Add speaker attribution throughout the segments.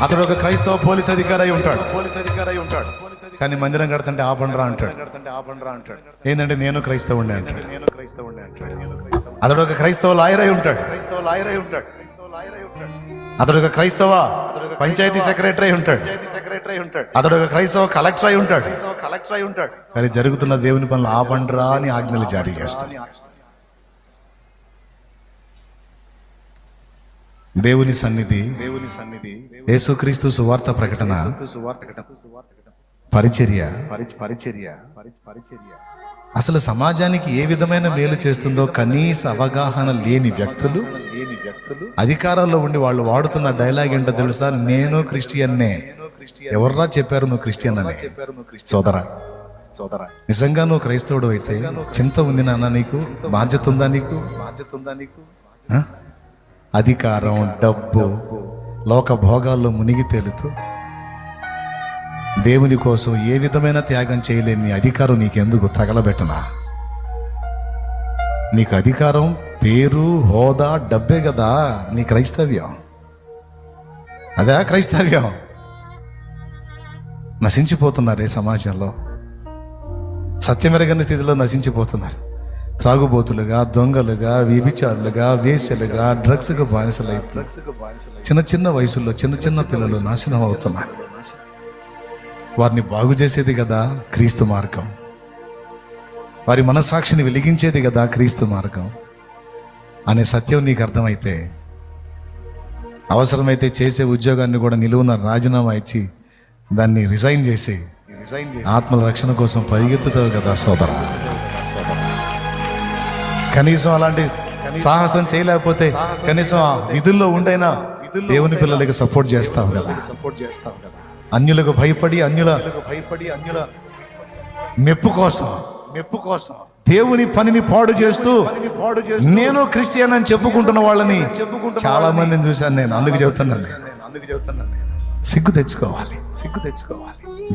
Speaker 1: అతడు ఒక క్రైస్తవ పోలీస్ అధికారి అయి ఉంటాడు. కానీ మందిరం కడుతుంటే ఆపండ్రా అంటాడు. ఏంటంటే నేను క్రైస్తవుడిని అంటాడు. అతడు ఒక క్రైస్తవ లాయర్ అయి ఉంటాడు. అతడు ఒక క్రైస్తవ పంచాయతీ సెక్రటరీ అయి ఉంటాడు. అతడు ఒక క్రైస్తవ కలెక్టర్ అయి ఉంటాడు. కానీ జరుగుతున్న దేవుని పనులు ఆపండ్రా అని ఆజ్ఞలు జారీ చేస్తాడు. దేవుని సన్నిధి, యేసుక్రీస్తు సువార్త ప్రకటన, పరిచర్య. అసలు సమాజానికి ఏ విధమైన మేలు చేస్తుందో కనీస అవగాహన లేని వ్యక్తులు అధికారాల్లో ఉండి వాళ్ళు వాడుతున్న డైలాగ్ ఏంటో తెలుసా? నేను క్రిస్టియన్నే. ఎవర్రా చెప్పారు నువ్వు క్రిస్టియన్ అనే? సోదరా, నిజంగా నువ్వు క్రైస్తవుడు అయితే చింత ఉంది నాన్న, నీకు బాధ్యత ఉందా? నీకు అధికారం, డబ్బు, లోక భోగాల్లో మునిగి తేలుతూ దేవుని కోసం ఏ విధమైన త్యాగం చేయలేని అధికారం నీకెందుకు తగలబెట్టనా? నీకు అధికారం, పేరు, హోదా, డబ్బే కదా నీ క్రైస్తవ్యం. అదే క్రైస్తవ్యం. నశించిపోతున్నారే సమాజంలో, సత్యమెరగని స్థితిలో నశించిపోతున్నారు. త్రాగుబోతులుగా, దొంగలుగా, వ్యభిచారులుగా, వేశ్యలుగా, డ్రగ్స్కు బానిసలై చిన్న చిన్న వయసుల్లో చిన్న చిన్న పిల్లలు నాశనం అవుతున్నారు. వారిని బాగు చేసేది కదా క్రీస్తు మార్గం. వారి మనస్సాక్షిని వెలిగించేది కదా క్రీస్తు మార్గం అనే సత్యం నీకు అర్థమైతే, అవసరమైతే చేసే ఉద్యోగాన్ని కూడా నిలువున రాజీనామా ఇచ్చి దాన్ని రిజైన్ చేసి ఆత్మల రక్షణ కోసం పరిగెత్తుతావు కదా సోదరా. కనీసం అలాంటి సాహసం చేయలేకపోతే కనీసం ఆ విధుల్లో ఉండైనా దేవుని పిల్లలకి సపోర్ట్ చేస్తావు కదా. అన్యులకు భయపడి అన్యుల మెప్పు కోసం దేవుని పనిని పాడు చేస్తూ నేను క్రిస్టియన్ అని చెప్పుకుంటున్న వాళ్ళని చాలా మందిని చూశాను నేను. అందుకు చెబుతున్నాను, సిగ్గు తెచ్చుకోవాలి.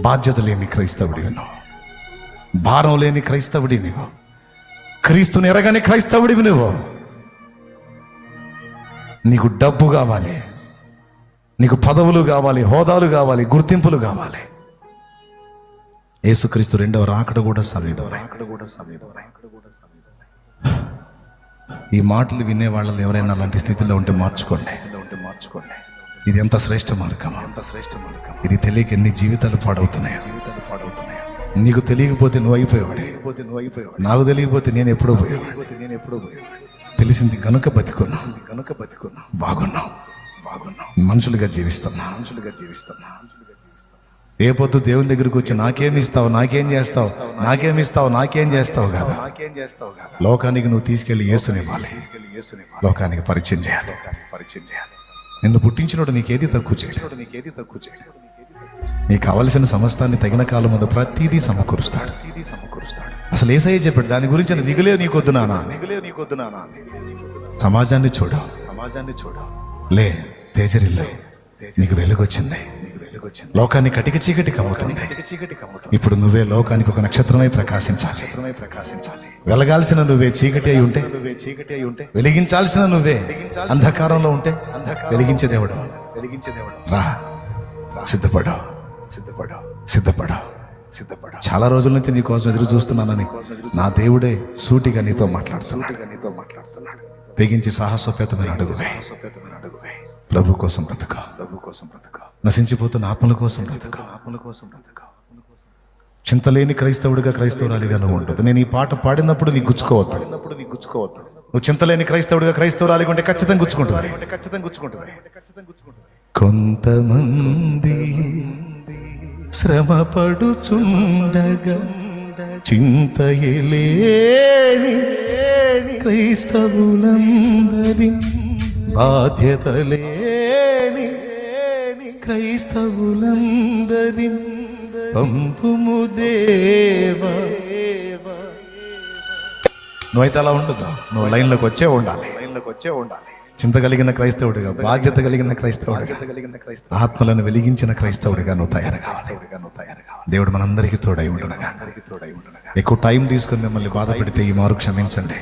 Speaker 1: బాధ్యత లేని క్రైస్తవుడివి నువ్వు, భారం లేని క్రైస్తవుడి నువ్వు, క్రీస్తుని ఎరగని క్రైస్తవుడివి నువ్వు. నీకు డబ్బు కావాలి, నీకు పదవులు కావాలి, హోదాలు కావాలి, గుర్తింపులు కావాలి. యేసుక్రీస్తు రెండవ రాకడ కూడా సమీపం. ఈ మాటలు వినే వాళ్ళని ఎవరైనా అలాంటి స్థితిలో ఉంటే మార్చుకోండి. ఇది ఎంత శ్రేష్ఠ మార్గం. ఇది తెలియక ఎన్ని జీవితాలు పాడవుతున్నాయి. నీకు తెలియకపోతే నువ్వు అయిపోయావాడే, నాకు తెలియకపోతే నేను ఎప్పుడో పోయేవాడు. తెలిసింది కనుక బతికున్నా, బాగున్నావు, మనుషులుగా జీవిస్తున్నా. ఏ పొద్దు దేవుని దగ్గరికి వచ్చి నాకేమిస్తావు, నాకేం చేస్తావు కాదు. లోకానికి నువ్వు తీసుకెళ్లి యేసునివ్వాలి, లోకానికి పరిచయం చేయాలి. నిన్ను పుట్టించినోడు నీకేది తక్కువ చేయడు. నీకు కావలసిన సమస్తాన్ని తగిన కాలం ముందు ప్రతిదీ సమకూరుస్తాడు. అసలు యేసయ్య చెప్పాడు, దాని గురించి దిగులే నీకొద్దు నానా. సమాజాన్ని చూడు, లే తేజరిల్లు, నీకు వెలుగొచ్చింది. లోకాన్ని కటిక చీకటి కమ్ముతుంది. ఇప్పుడు నువ్వే లోకానికి ఒక నక్షత్రమై ప్రకాశించాలి. వెలగాల్సిన నువ్వే చీకటి అయి ఉంటే, వెలిగించాల్సిన నువ్వే అంధకారంలో ఉంటే వెలిగించే దేవుడు రా. సిద్ధపడు. చాలా రోజుల నుంచి నీ కోసం ఎదురు చూస్తున్నానని నా దేవుడే సూటిగా నీతో మాట్లాడుతున్నాడు. తెగించి సాహసోపేతమైన అడుగువే. ప్రభు కోసం బ్రతుకు. నశించిపోతున్న ఆత్మల కోసం బ్రతుకు. చింతలేని క్రైస్తవురాలిగా నువ్వు ఉండదు. నేను ఈ పాట పాడినప్పుడు నీకు గుచ్చుకోవద్దు. నువ్వు చింతలేని క్రైస్తవురాలిగా ఉంటే ఖచ్చితంగా గుచ్చుకుంటుంది. కొంతమంది శ్రమ పడుచుండగా చింతయలేని క్రైస్తవులందరి, బాధ్యత లేని క్రైస్తవులందరి పంపుము దేవా. నువ్వైతే అలా ఉండదు. నువ్వు లైన్లోకి వచ్చే ఉండాలి. చింత కలిగిన క్రైస్తవుడిగా, బాధ్యత కలిగిన క్రైస్తవుడిగా, ఆత్మలను వెలిగించిన క్రైస్తవుడిగా నువ్వు తయారు కావాలి. దేవుడు మనందరికీ తోడై ఉండునుగా. ఎక్కువ టైం తీసుకుని మిమ్మల్ని బాధ పెడితే ఈ మారు క్షమించండి.